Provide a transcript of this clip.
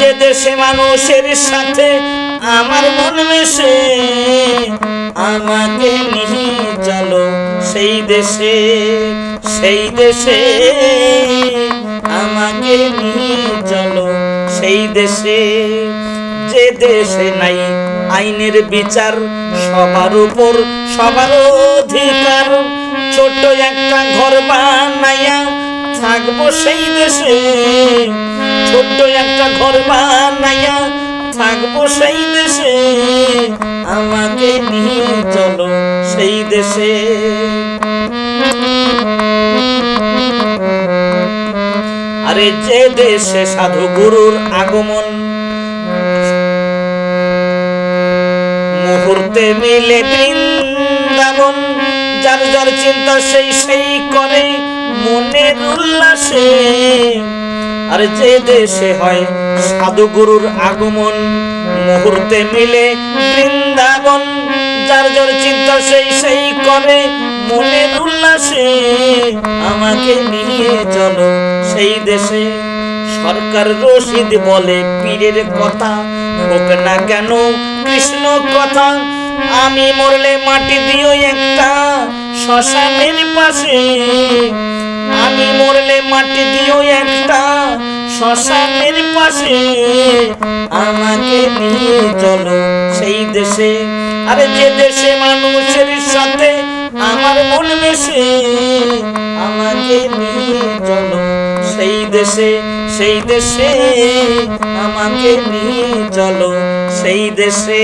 যে দেশে মানুষের সাথে আমার মন মেশে, আমাকে নিয়ে চলো সেই দেশে, সেই দেশে আমাকে নিয়ে চলো সেই দেশে। যে দেশে নাই আইনের বিচার, সবার উপর সবার অধিকার, ছোট একটা ঘর বানাইয়া থাকবো সেই দেশে, ছোট্ট একটা ঘর বানাইয়া থাকবো সেই দেশে, আমাকে নিয়ে চলো সেই দেশে। আরে যে দেশে সাধু গুরুর আগমন, মুহূর্তে মিলে বৃন্দাবন, যার যার চিন্তা সেই সেই করে মনের উল্লাসে। আর যে দেশে হয় সাধু গুরুর আগমন, মুহূর্তে মিলে বৃন্দাবন, যার যার চিন্তা সেই সেই করে মনের উল্লাসে, আমাকে নিয়ে চলো সেই দেশে। সরকার রশিদ বলে পীরের কথা, হোক না কেন কৃষ্ণ কথা, আমি মরলে মাটি দিও একটা শ্মশানের পাশে, আমি মরলে মাটি দিও একটা শ্মশানের পাশে, আমাকে নিয়ে চলো সেই দেশে। আরে যে দেশে মানুষের সাথে আমার মন মেশে, আমাকে নিয়ে চলো সেই দেশে, সেই দেশে আমাকে নিয়ে চলো সেই দেশে।